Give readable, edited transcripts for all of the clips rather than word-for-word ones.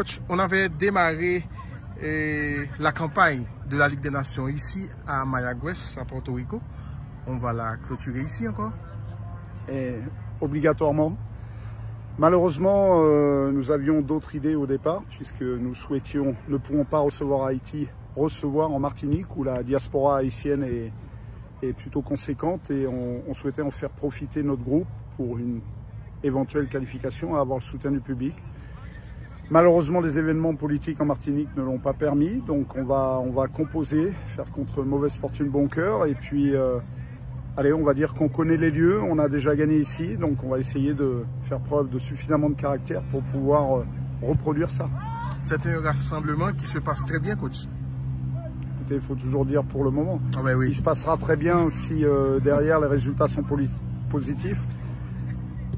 Coach, on avait démarré la campagne de la Ligue des Nations ici à Mayagüez, à Porto Rico. On va la clôturer ici encore? Obligatoirement. Malheureusement, nous avions d'autres idées au départ, puisque nous souhaitions, ne pouvons pas recevoir Haïti, recevoir en Martinique, où la diaspora haïtienne est plutôt conséquente, et on souhaitait en faire profiter notre groupe pour une éventuelle qualification, à avoir le soutien du public. Malheureusement, les événements politiques en Martinique ne l'ont pas permis, donc on va composer, faire contre mauvaise fortune bon cœur, et puis allez, on va dire qu'on connaît les lieux, on a déjà gagné ici, donc on va essayer de faire preuve de suffisamment de caractère pour pouvoir reproduire ça. C'est un rassemblement qui se passe très bien, coach. Écoutez, il faut toujours dire pour le moment. Ah ben oui. Il se passera très bien si derrière les résultats sont positifs.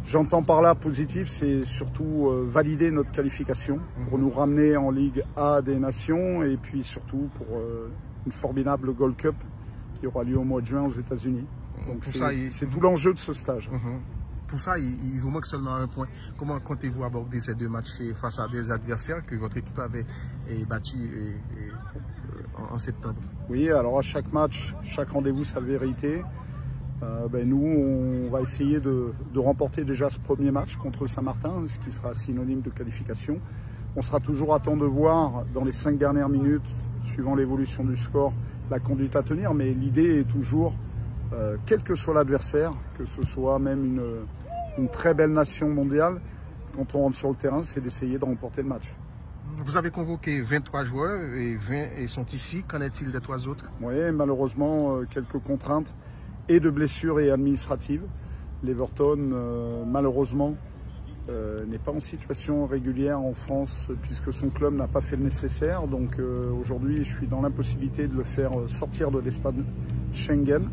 J'entends par là positif, c'est surtout valider notre qualification pour nous ramener en Ligue A des Nations et puis surtout pour une formidable Gold Cup qui aura lieu au mois de juin aux États-Unis. Donc c'est tout l'enjeu de ce stage. Pour ça, il vous manque seulement un point. Comment comptez-vous aborder ces deux matchs face à des adversaires que votre équipe avait battus en septembre? Oui, alors à chaque match, chaque rendez-vous, sa vérité. Nous, on va essayer de remporter déjà ce premier match contre Saint-Martin, ce qui sera synonyme de qualification. On sera toujours à temps de voir dans les 5 dernières minutes, suivant l'évolution du score, la conduite à tenir. Mais l'idée est toujours, quel que soit l'adversaire, que ce soit même une très belle nation mondiale, quand on rentre sur le terrain, c'est d'essayer de remporter le match. Vous avez convoqué 23 joueurs et 20 sont ici. Qu'en est-il des 3 autres? Oui, malheureusement, quelques contraintes et de blessures et administratives. L'Everton, malheureusement, n'est pas en situation régulière en France puisque son club n'a pas fait le nécessaire. Donc aujourd'hui, je suis dans l'impossibilité de le faire sortir de l'espace Schengen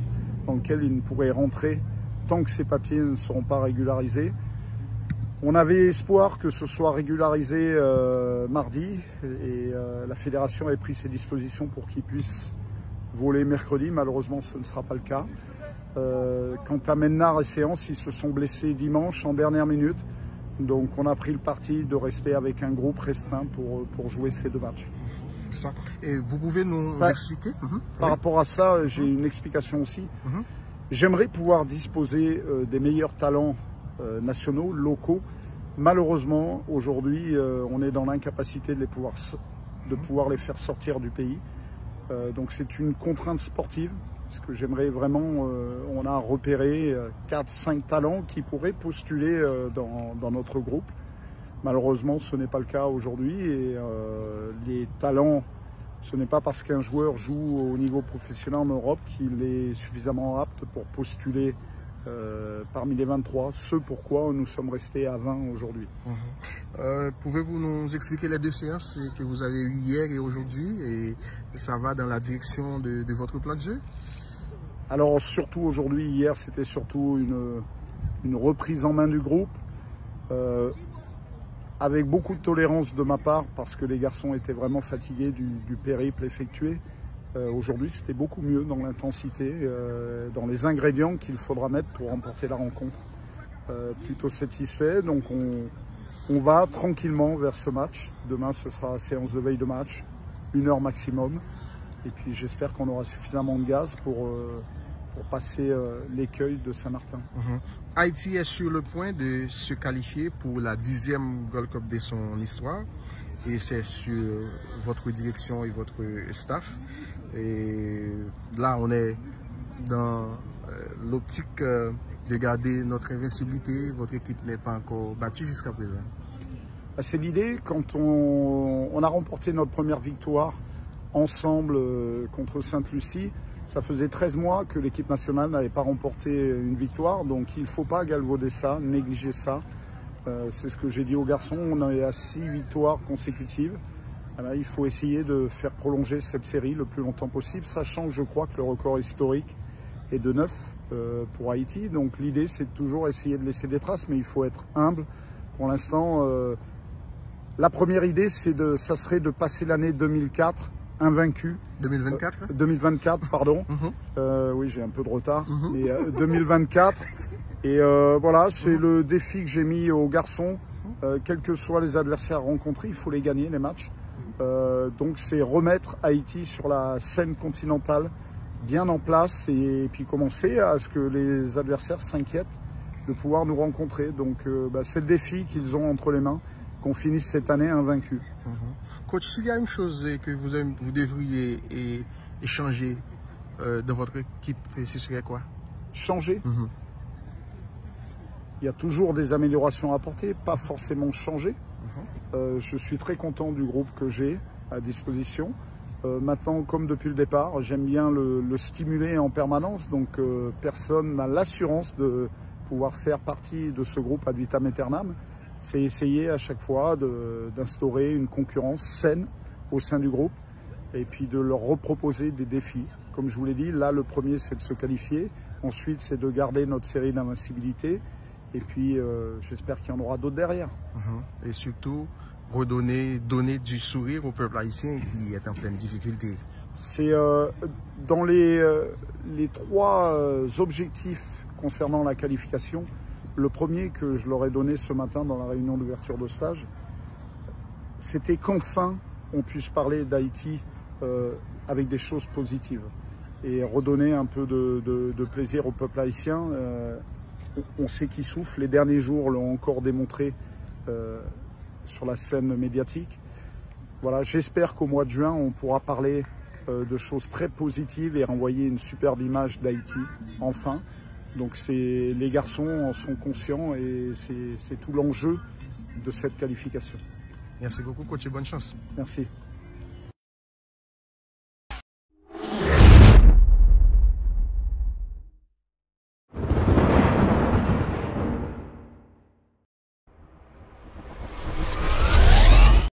dans lequel il ne pourrait rentrer tant que ses papiers ne seront pas régularisés. On avait espoir que ce soit régularisé mardi et la fédération avait pris ses dispositions pour qu'il puisse voler mercredi. Malheureusement, ce ne sera pas le cas. Quant à Ménard et Séance, ils se sont blessés dimanche en dernière minute. Donc on a pris le parti de rester avec un groupe restreint pour jouer ces 2 matchs. Ça. Et vous pouvez nous expliquer Par rapport à ça, j'ai une explication aussi. J'aimerais pouvoir disposer des meilleurs talents nationaux, locaux. Malheureusement, aujourd'hui, on est dans l'incapacité de pouvoir les faire sortir du pays. Donc c'est une contrainte sportive. Parce que j'aimerais vraiment, on a repéré 4-5 talents qui pourraient postuler dans notre groupe. Malheureusement, ce n'est pas le cas aujourd'hui et les talents, ce n'est pas parce qu'un joueur joue au niveau professionnel en Europe qu'il est suffisamment apte pour postuler parmi les 23, ce pourquoi nous sommes restés à 20 aujourd'hui. Pouvez-vous nous expliquer les 2 séances que vous avez eues hier et aujourd'hui et ça va dans la direction de votre plan de jeu? Alors surtout aujourd'hui, hier c'était surtout une reprise en main du groupe avec beaucoup de tolérance de ma part parce que les garçons étaient vraiment fatigués du périple effectué. Aujourd'hui c'était beaucoup mieux dans l'intensité, dans les ingrédients qu'il faudra mettre pour remporter la rencontre. Plutôt satisfait, donc on va tranquillement vers ce match. Demain ce sera séance de veille de match, 1 heure maximum. Et puis j'espère qu'on aura suffisamment de gaz pour passer l'écueil de Saint-Martin. Haïti est sur le point de se qualifier pour la 10e Gold Cup de son histoire. Et c'est sur votre direction et votre staff. Et là, on est dans l'optique de garder notre invincibilité. Votre équipe n'est pas encore battue jusqu'à présent. C'est l'idée. Quand on a remporté notre première victoire ensemble contre Sainte-Lucie, ça faisait 13 mois que l'équipe nationale n'avait pas remporté une victoire, donc il ne faut pas galvauder ça, négliger ça. C'est ce que j'ai dit aux garçons, on est à 6 victoires consécutives. Alors, il faut essayer de faire prolonger cette série le plus longtemps possible, sachant que je crois que le record historique est de 9 pour Haïti. Donc l'idée c'est de toujours essayer de laisser des traces, mais il faut être humble. Pour l'instant, la première idée ça serait de passer l'année 2004 invaincu. 2024, pardon. Oui, j'ai un peu de retard, mais 2024. Et voilà, c'est le défi que j'ai mis aux garçons Quels que soient les adversaires rencontrés, il faut les gagner, les matchs. Donc c'est remettre Haïti sur la scène continentale bien en place et puis commencer à ce que les adversaires s'inquiètent de pouvoir nous rencontrer. Donc c'est le défi qu'ils ont entre les mains, qu'on finisse cette année invaincus. Coach, s'il y a une chose que vous devriez changer dans votre équipe, ce serait quoi? Changer. Il y a toujours des améliorations à apporter, pas forcément changer. Je suis très content du groupe que j'ai à disposition. Maintenant, comme depuis le départ, j'aime bien le stimuler en permanence. Donc personne n'a l'assurance de pouvoir faire partie de ce groupe ad vitam aeternam. C'est essayer à chaque fois d'instaurer une concurrence saine au sein du groupe et puis de leur reproposer des défis. Comme je vous l'ai dit, là le premier c'est de se qualifier, ensuite c'est de garder notre série d'invincibilité et puis j'espère qu'il y en aura d'autres derrière. Et surtout donner du sourire au peuple haïtien qui est en pleine difficulté. C'est dans les 3 objectifs concernant la qualification. Le premier que je leur ai donné ce matin dans la réunion d'ouverture de stage, c'était qu'enfin on puisse parler d'Haïti avec des choses positives et redonner un peu de plaisir au peuple haïtien. On sait qu'il souffle, les derniers jours l'ont encore démontré sur la scène médiatique. Voilà, j'espère qu'au mois de juin on pourra parler de choses très positives et renvoyer une superbe image d'Haïti, enfin. Donc les garçons en sont conscients et c'est tout l'enjeu de cette qualification. Merci beaucoup, coach, et bonne chance. Merci.